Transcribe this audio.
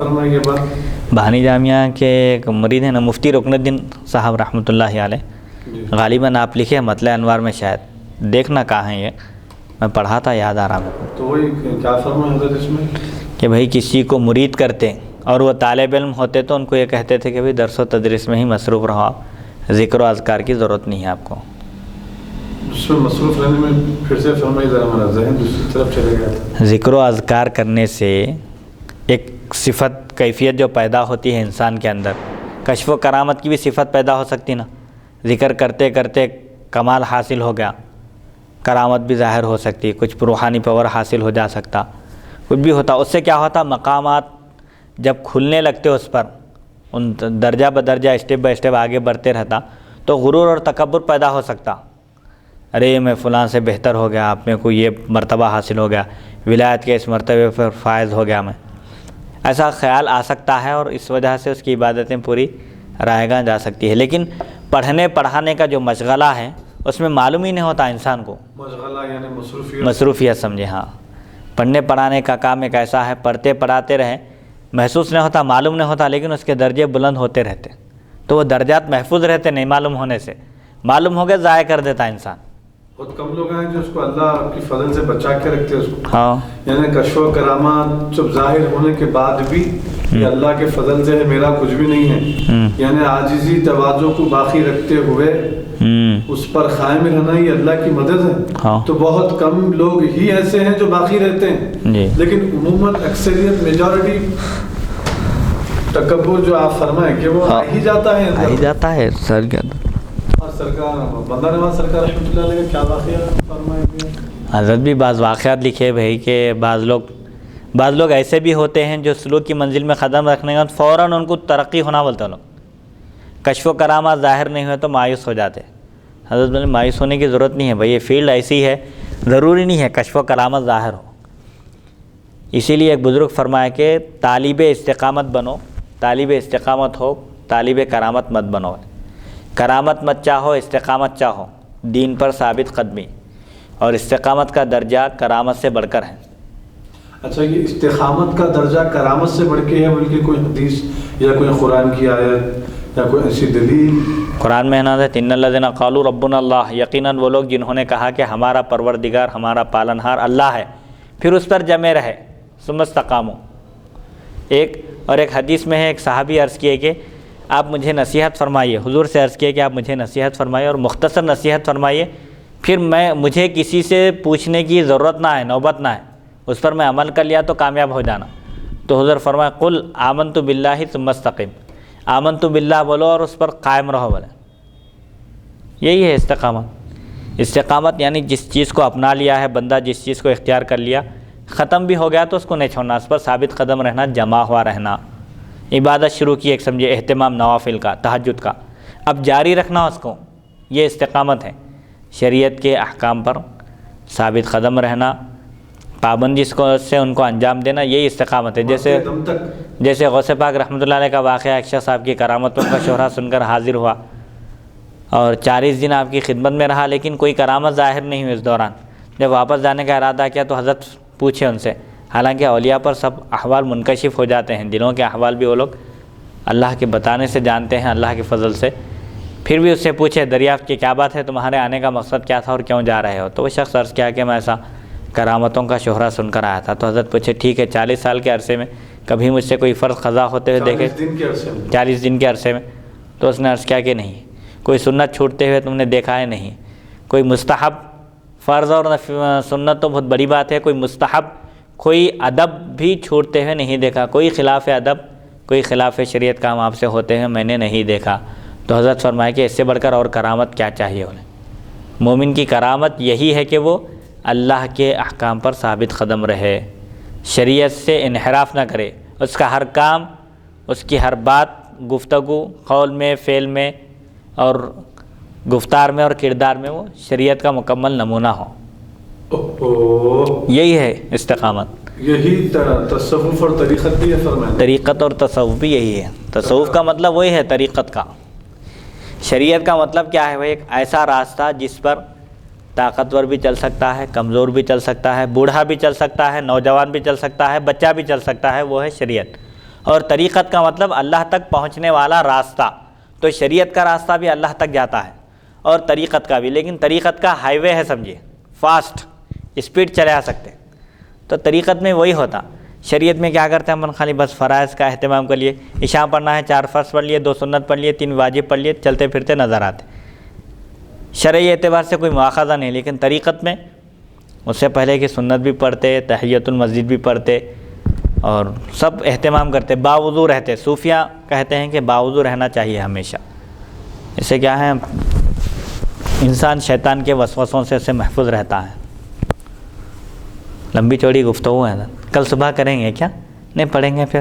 بہانی جامعہ کے ایک مرید ہیں نا مفتی رکن الدین صاحب رحمۃ اللہ علیہ، غالباً آپ لکھے ہیں مطلع انوار میں، شاید دیکھنا کہاں ہے، یہ میں پڑھا تھا، یاد آ رہا ہے تو وہی کیا فرمائے حضرت اس میں کہ بھائی کسی کو مرید کرتے اور وہ طالب علم ہوتے تو ان کو یہ کہتے تھے کہ بھائی درس و تدریس میں ہی مصروف رہو، آپ ذکر و اذکار کی ضرورت نہیں ہے آپ کو. اس میں مصروف رہنے میں پھر سے فرمائی ذرا ہمارا ذہن دوسری طرف چلے گیا. ذکر و اذکار کرنے سے ایک صفت کیفیت جو پیدا ہوتی ہے انسان کے اندر، کشف و کرامت کی بھی صفت پیدا ہو سکتی نا، ذکر کرتے کرتے کمال حاصل ہو گیا، کرامت بھی ظاہر ہو سکتی، کچھ روحانی پاور حاصل ہو جا سکتا، کچھ بھی ہوتا. اس سے کیا ہوتا، مقامات جب کھلنے لگتے اس پر، ان درجہ بدرجہ اسٹیپ بائی اسٹیپ آگے بڑھتے رہتا تو غرور اور تکبر پیدا ہو سکتا. ارے میں فلاں سے بہتر ہو گیا، آپ میں کو یہ مرتبہ حاصل ہو گیا، ولایت کے اس مرتبے پر فائز ہو گیا میں، ایسا خیال آ سکتا ہے اور اس وجہ سے اس کی عبادتیں پوری رائے گاہ جا سکتی ہے. لیکن پڑھنے پڑھانے کا جو مشغلہ ہے اس میں معلوم ہی نہیں ہوتا انسان کو، مشغلہ یعنی مصروفیت سمجھے. ہاں، پڑھنے پڑھانے کا کام ایک ایسا ہے، پڑھتے پڑھاتے رہیں، محسوس نہیں ہوتا، معلوم نہیں ہوتا، لیکن اس کے درجے بلند ہوتے رہتے، تو وہ درجات محفوظ رہتے نہیں معلوم ہونے سے. معلوم ہو گئے ضائع کر دیتا انسان. بہت کم لوگ ہیں جو اس کو اللہ کی فضل سے بچا کے رکھتے ہیں اس کو. ہاں، یعنی کشف و کرامات جب ظاہر ہونے کے بعد بھی یہ اللہ کے فضل سے ہے، میرا کچھ بھی نہیں ہے، یعنی عاجزی تواضع کو باقی رکھتے ہوئے اس پر قائم رہنا یہ اللہ کی مدد ہے. تو بہت کم لوگ ہی ایسے ہیں جو باقی رہتے ہیں، لیکن عموماً اکثریت میجورٹی تکبر جو آپ فرمائیں کہ وہ آ ہی جاتا ہے سر کیا سرکار بندہ نواز سرکار رحمۃ اللہ علیہ کیا واقعہ فرمائے. حضرت بھی بعض واقعات لکھے بھائی کہ بعض لوگ ایسے بھی ہوتے ہیں جو سلوک کی منزل میں قدم رکھنے کا فوراً ان کو ترقی ہونا بولتے ہیں لوگ، کشف و کرامات ظاہر نہیں ہوئے تو مایوس ہو جاتے. حضرت نے مایوس ہونے کی ضرورت نہیں ہے بھائی، یہ فیلڈ ایسی ہے، ضروری نہیں ہے کشف و کرامت ظاہر ہو. اسی لیے ایک بزرگ فرمایا کہ طالب استقامت بنو، طالب استقامت ہو، طالب کرامت مت بنو. کرامت مت چاہو، استقامت چاہو، دین پر ثابت قدمی، اور استقامت کا درجہ کرامت سے بڑھ کر ہے. اچھا، یہ استقامت کا درجہ کرامت سے بڑھ کے ہے، بلکہ کوئی حدیث یا کوئی قرآن کی آیت یا کوئی ایسی دلیل قرآن میں ہے نا، ان الذین قالوا ربنا اللہ، یقیناً وہ لوگ جنہوں نے کہا کہ ہمارا پروردگار، ہمارا پالنہار اللہ ہے، پھر اس پر جمے رہے، ثم استقاموا. اور ایک حدیث میں ہے، ایک صحابی عرض کیے کہ آپ مجھے نصیحت فرمائیے، حضور سے عرض کیے کہ آپ مجھے نصیحت فرمائیے اور مختصر نصیحت فرمائیے، پھر مجھے کسی سے پوچھنے کی ضرورت نہ ہے، نوبت نہ ہے، اس پر میں عمل کر لیا تو کامیاب ہو جانا. تو حضور فرمایا قل آمنت باللہ ثم استقم، آمنت باللہ بولو اور اس پر قائم رہو بولے. یہی ہے استقامت. استقامت یعنی جس چیز کو اپنا لیا ہے بندہ، جس چیز کو اختیار کر لیا، ختم بھی ہو گیا تو اس کو نہیں چھوڑنا، اس پر ثابت قدم رہنا، جمع ہوا رہنا. عبادت شروع کی، ایک سمجھے اہتمام نوافل کا، تہجد کا، اب جاری رکھنا اس کو، یہ استقامت ہے. شریعت کے احکام پر ثابت قدم رہنا، پابندی سے ان کو انجام دینا، یہی استقامت ہے. جیسے غوث پاک رحمۃ اللہ علیہ کا واقعہ، ایک شخص آپ کی کرامتوں کا شہرہ سن کر حاضر ہوا اور 40 دن آپ کی خدمت میں رہا، لیکن کوئی کرامت ظاہر نہیں ہوئی. اس دوران جب واپس جانے کا ارادہ کیا تو حضرت پوچھے ان سے، حالانکہ اولیاء پر سب احوال منکشف ہو جاتے ہیں، دلوں کے احوال بھی وہ لوگ اللہ کے بتانے سے جانتے ہیں، اللہ کے فضل سے، پھر بھی اس سے پوچھے دریافت کی کیا بات ہے، تمہارے آنے کا مقصد کیا تھا اور کیوں جا رہے ہو؟ تو وہ شخص عرض کیا کہ میں ایسا کرامتوں کا شہرہ سن کر آیا تھا. تو حضرت پوچھے ٹھیک ہے، 40 سال کے عرصے میں کبھی مجھ سے کوئی فرض قضا ہوتے ہوئے دیکھے؟ 40 دن کے عرصے میں. تو اس نے عرض کیا کہ نہیں. کوئی سنت چھوٹتے ہوئے تم نے دیکھا ہے؟ نہیں. کوئی مستحب، فرض اور سنت تو بہت بڑی بات ہے، کوئی مستحب، کوئی ادب بھی چھوڑتے ہوئے نہیں دیکھا، کوئی خلاف ادب، کوئی خلاف شریعت کام آپ سے ہوتے ہوئے میں نے نہیں دیکھا. تو حضرت فرمائے کہ اس سے بڑھ کر اور کرامت کیا چاہیے انہیں. مومن کی کرامت یہی ہے کہ وہ اللہ کے احکام پر ثابت قدم رہے، شریعت سے انحراف نہ کرے، اس کا ہر کام، اس کی ہر بات، گفتگو، قول میں، فعل میں اور گفتار میں اور کردار میں وہ شریعت کا مکمل نمونہ ہو. یہی ہے استقامت. یہی تصوف اور طریقت بھی ہے فرمایا. طریقت اور تصوف بھی یہی ہے. تصوف کا مطلب وہی ہے طریقت کا. شریعت کا مطلب کیا ہے؟ وہ ایک ایسا راستہ جس پر طاقتور بھی چل سکتا ہے، کمزور بھی چل سکتا ہے، بوڑھا بھی چل سکتا ہے، نوجوان بھی چل سکتا ہے، بچہ بھی چل سکتا ہے، وہ ہے شریعت. اور طریقت کا مطلب اللہ تک پہنچنے والا راستہ، تو شریعت کا راستہ بھی اللہ تک جاتا ہے اور طریقت کا بھی، لیکن طریقت کا ہائی وے ہے، سمجھیے فاسٹ اسپیڈ چلے آ سکتے، تو طریقت میں وہی ہوتا۔ شریعت میں کیا کرتے ہیں ہم خالی بس فرائض کا اہتمام کر لیے، عشاء پڑھنا ہے 4 فرض پڑھ لیے، 2 سنت پڑھ لیے، 3 واجب پڑھ لیے، چلتے پھرتے نظر آتے، شرعی اعتبار سے کوئی مواخذہ نہیں، لیکن طریقت میں اس سے پہلے کی سنت بھی پڑھتے، تحیۃ المسجد بھی پڑھتے اور سب اہتمام کرتے، باوضو رہتے۔ صوفیہ کہتے ہیں کہ باوضو رہنا چاہیے ہمیشہ، اس سے کیا ہے انسان شیطان کے وسوسوں سے محفوظ رہتا ہے۔ لمبی چوڑی گفتگو ہے، کل صبح کریں گے کیا؟ نہیں پڑھیں گے پھر